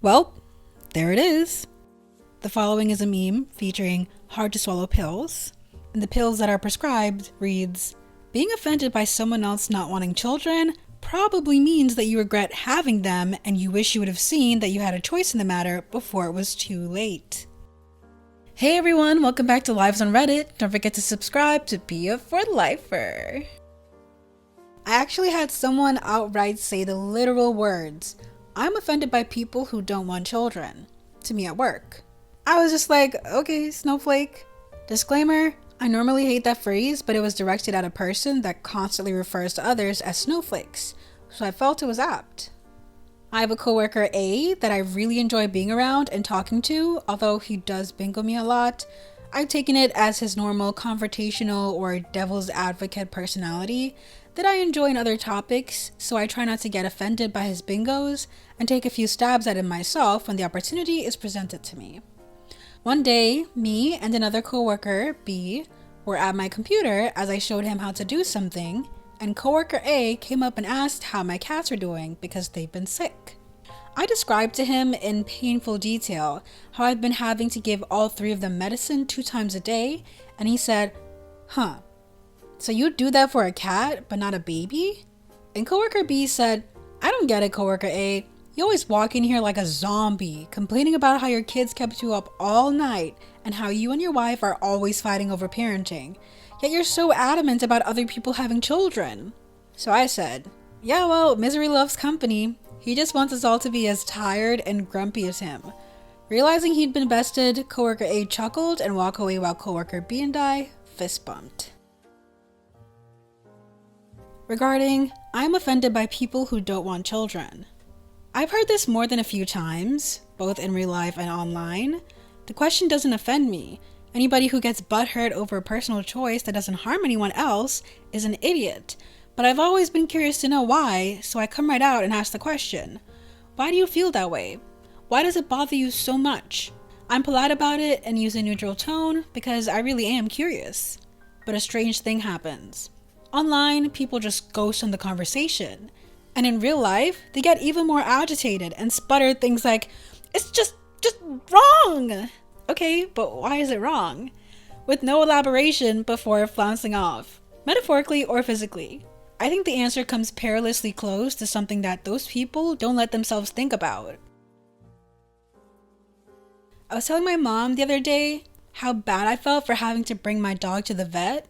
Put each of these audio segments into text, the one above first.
Well, there it is. The following is a meme featuring hard to swallow pills, and the pills that are prescribed reads, "Being offended by someone else not wanting children probably means that you regret having them and you wish you would have seen that you had a choice in the matter before it was too late." Hey everyone, welcome back to Lives on Reddit. Don't forget to subscribe to be a for lifer. I actually had someone outright say the literal words, "I'm offended by people who don't want children," to me at work. I was just like, okay, snowflake. Disclaimer, I normally hate that phrase, but it was directed at a person that constantly refers to others as snowflakes, so I felt it was apt. I have a coworker A that I really enjoy being around and talking to, although he does bingo me a lot. I've taken it as his normal confrontational or devil's advocate personality that I enjoy in other topics, so I try not to get offended by his bingos and take a few stabs at him myself when the opportunity is presented to me. One day, me and another coworker, B, were at my computer as I showed him how to do something, and coworker A came up and asked how my cats were doing because they've been sick. I described to him in painful detail how I've been having to give all three of them medicine 2 times a day, and he said, "Huh, so you do that for a cat but not a baby?" And coworker B said, "I don't get it, coworker A. You always walk in here like a zombie, complaining about how your kids kept you up all night and how you and your wife are always fighting over parenting. Yet you're so adamant about other people having children." So I said, "Yeah, well, misery loves company. He just wants us all to be as tired and grumpy as him." Realizing he'd been bested, coworker A chuckled and walked away while coworker B and I fist bumped. Regarding, I'm offended by people who don't want children. I've heard this more than a few times, both in real life and online. The question doesn't offend me. Anybody who gets butthurt over a personal choice that doesn't harm anyone else is an idiot. But I've always been curious to know why, so I come right out and ask the question. Why do you feel that way? Why does it bother you so much? I'm polite about it and use a neutral tone because I really am curious. But a strange thing happens. Online, people just ghost on the conversation. And in real life, they get even more agitated and sputter things like, "It's just wrong." Okay, but why is it wrong? With no elaboration before flouncing off, metaphorically or physically. I think the answer comes perilously close to something that those people don't let themselves think about. I was telling my mom the other day how bad I felt for having to bring my dog to the vet.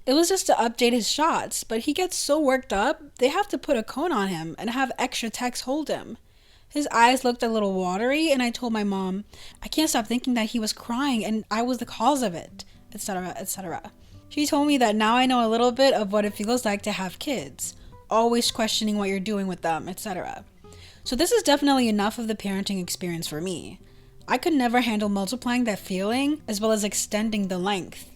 It was just to update his shots, but he gets so worked up, they have to put a cone on him and have extra techs hold him. His eyes looked a little watery, and I told my mom, I can't stop thinking that he was crying and I was the cause of it, etc., etc. She told me that now I know a little bit of what it feels like to have kids, always questioning what you're doing with them, etc. So this is definitely enough of the parenting experience for me. I could never handle multiplying that feeling as well as extending the length.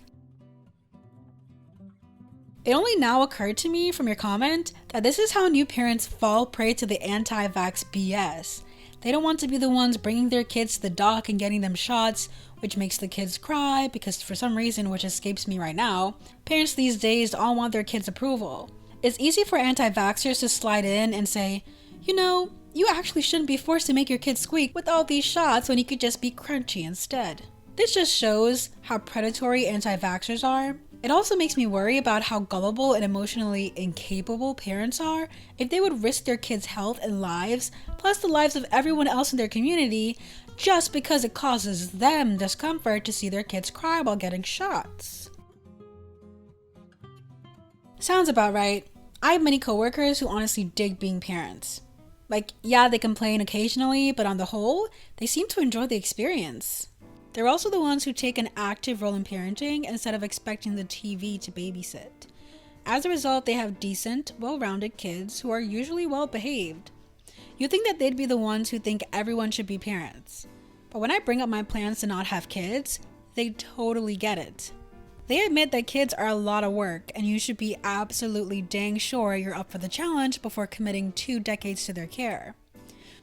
It only now occurred to me from your comment that this is how new parents fall prey to the anti-vax BS. They don't want to be the ones bringing their kids to the doc and getting them shots, which makes the kids cry because for some reason, which escapes me right now, parents these days all want their kids' approval. It's easy for anti-vaxxers to slide in and say, "You know, you actually shouldn't be forced to make your kids squeak with all these shots when you could just be crunchy instead." This just shows how predatory anti-vaxxers are. It also makes me worry about how gullible and emotionally incapable parents are if they would risk their kids' health and lives, plus the lives of everyone else in their community, just because it causes them discomfort to see their kids cry while getting shots. Sounds about right. I have many coworkers who honestly dig being parents. Like, yeah, they complain occasionally, but on the whole, they seem to enjoy the experience. They're also the ones who take an active role in parenting instead of expecting the TV to babysit. As a result, they have decent, well-rounded kids who are usually well-behaved. You'd think that they'd be the ones who think everyone should be parents. But when I bring up my plans to not have kids, they totally get it. They admit that kids are a lot of work and you should be absolutely dang sure you're up for the challenge before committing 2 decades to their care.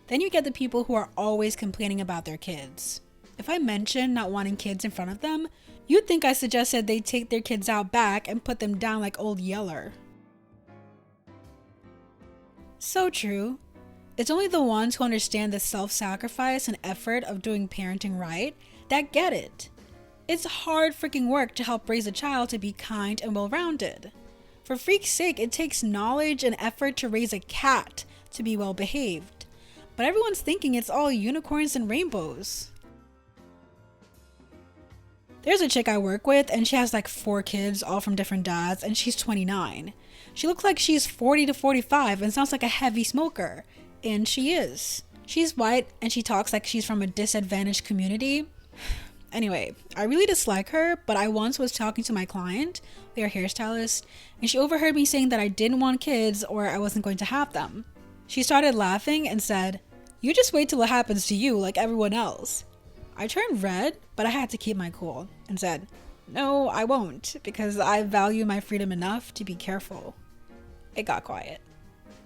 Then you get the people who are always complaining about their kids. If I mention not wanting kids in front of them, you'd think I suggested they take their kids out back and put them down like Old Yeller. So true. It's only the ones who understand the self-sacrifice and effort of doing parenting right that get it. It's hard freaking work to help raise a child to be kind and well-rounded. For freak's sake, it takes knowledge and effort to raise a cat to be well-behaved. But everyone's thinking it's all unicorns and rainbows. There's a chick I work with and she has like 4 kids, all from different dads, and she's 29. She looks like she's 40 to 45 and sounds like a heavy smoker. And she is. She's white and she talks like she's from a disadvantaged community. Anyway, I really dislike her, but I once was talking to my client, their hairstylist, and she overheard me saying that I didn't want kids or I wasn't going to have them. She started laughing and said, "You just wait till it happens to you like everyone else." I turned red, but I had to keep my cool and said, "No, I won't, because I value my freedom enough to be careful." It got quiet.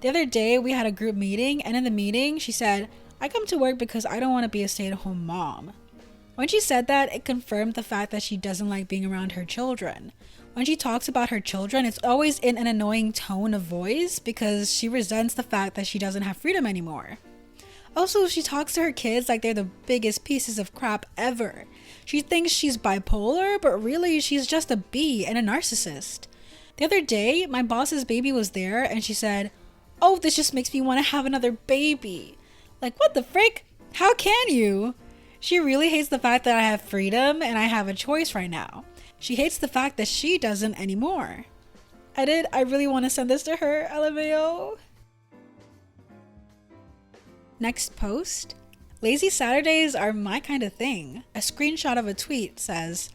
The other day, we had a group meeting, and in the meeting, she said, "I come to work because I don't want to be a stay-at-home mom." When she said that, it confirmed the fact that she doesn't like being around her children. When she talks about her children, it's always in an annoying tone of voice because she resents the fact that she doesn't have freedom anymore. Also, she talks to her kids like they're the biggest pieces of crap ever. She thinks she's bipolar, but really she's just a bee and a narcissist. The other day, my boss's baby was there and she said, "Oh, this just makes me want to have another baby." Like, what the frick? How can you? She really hates the fact that I have freedom and I have a choice right now. She hates the fact that she doesn't anymore. I really want to send this to her, LMAO. Next post. Lazy Saturdays are my kind of thing. A screenshot of a tweet says,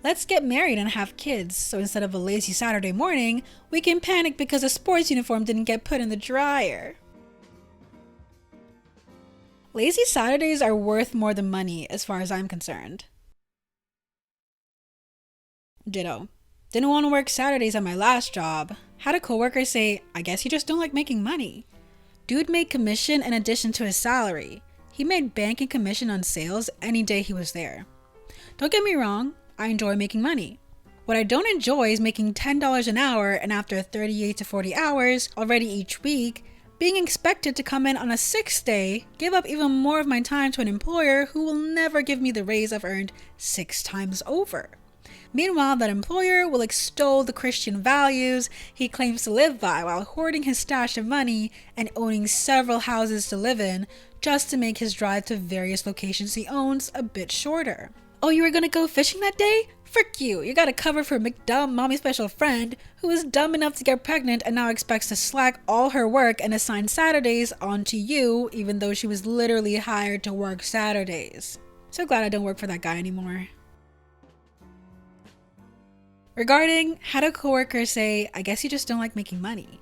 "Let's get married and have kids, so instead of a lazy Saturday morning, we can panic because a sports uniform didn't get put in the dryer." Lazy Saturdays are worth more than money as far as I'm concerned. Ditto. Didn't want to work Saturdays at my last job. Had a coworker say, "I guess you just don't like making money." Dude made commission in addition to his salary. He made bank and commission on sales any day he was there. Don't get me wrong, I enjoy making money. What I don't enjoy is making $10 an hour and after 38 to 40 hours already each week, being expected to come in on a 6th day, give up even more of my time to an employer who will never give me the raise I've earned 6 times over. Meanwhile, that employer will extol the Christian values he claims to live by while hoarding his stash of money and owning several houses to live in just to make his drive to various locations he owns a bit shorter. "Oh, you were gonna go fishing that day? Frick you! You gotta cover for McDumb mommy special friend who is dumb enough to get pregnant and now expects to slack all her work and assign Saturdays onto you even though she was literally hired to work Saturdays." So glad I don't work for that guy anymore. Regarding, had a coworker say, "I guess you just don't like making money."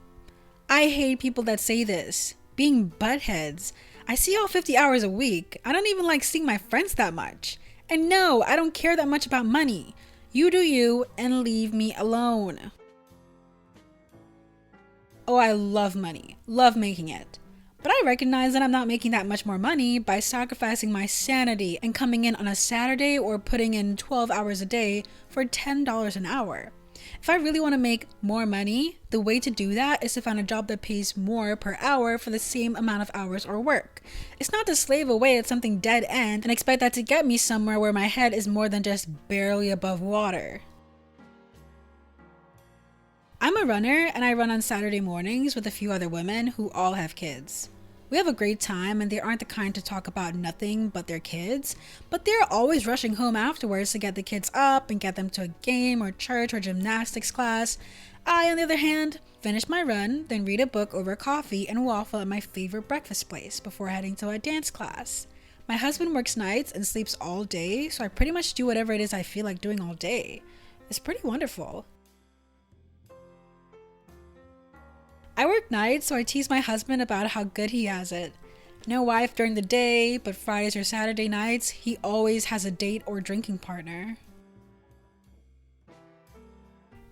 I hate people that say this. Being buttheads. I see y'all 50 hours a week. I don't even like seeing my friends that much. And no, I don't care that much about money. You do you and leave me alone. Oh, I love money. Love making it. But I recognize that I'm not making that much more money by sacrificing my sanity and coming in on a Saturday or putting in 12 hours a day for $10 an hour. If I really want to make more money, the way to do that is to find a job that pays more per hour for the same amount of hours or work. It's not to slave away at something dead end and expect that to get me somewhere where my head is more than just barely above water. I'm a runner and I run on Saturday mornings with a few other women who all have kids. We have a great time and they aren't the kind to talk about nothing but their kids, but they're always rushing home afterwards to get the kids up and get them to a game or church or gymnastics class. I, on the other hand, finish my run, then read a book over coffee and waffle at my favorite breakfast place before heading to a dance class. My husband works nights and sleeps all day, so I pretty much do whatever it is I feel like doing all day. It's pretty wonderful. I work nights, so I tease my husband about how good he has it. No wife during the day, but Fridays or Saturday nights, he always has a date or drinking partner.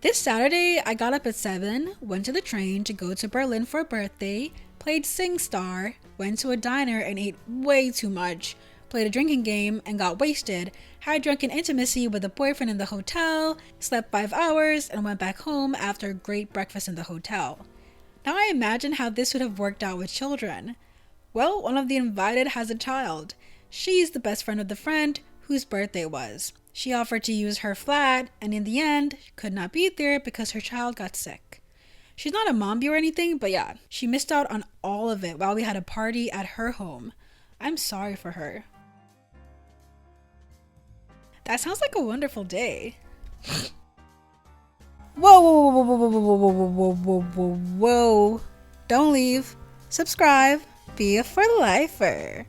This Saturday, I got up at 7, went to the train to go to Berlin for a birthday, played SingStar, went to a diner and ate way too much, played a drinking game and got wasted, had drunken intimacy with a boyfriend in the hotel, slept 5 hours, and went back home after a great breakfast in the hotel. Now I imagine how this would have worked out with children. Well, one of the invited has a child. She's the best friend of the friend whose birthday was. She offered to use her flat, and in the end, could not be there because her child got sick. She's not a mommy or anything, but yeah, she missed out on all of it while we had a party at her home. I'm sorry for her. That sounds like a wonderful day. Whoa, whoa, whoa, whoa, whoa, whoa, whoa, whoa, whoa, whoa, whoa. Don't leave. Subscribe. Be a for lifer.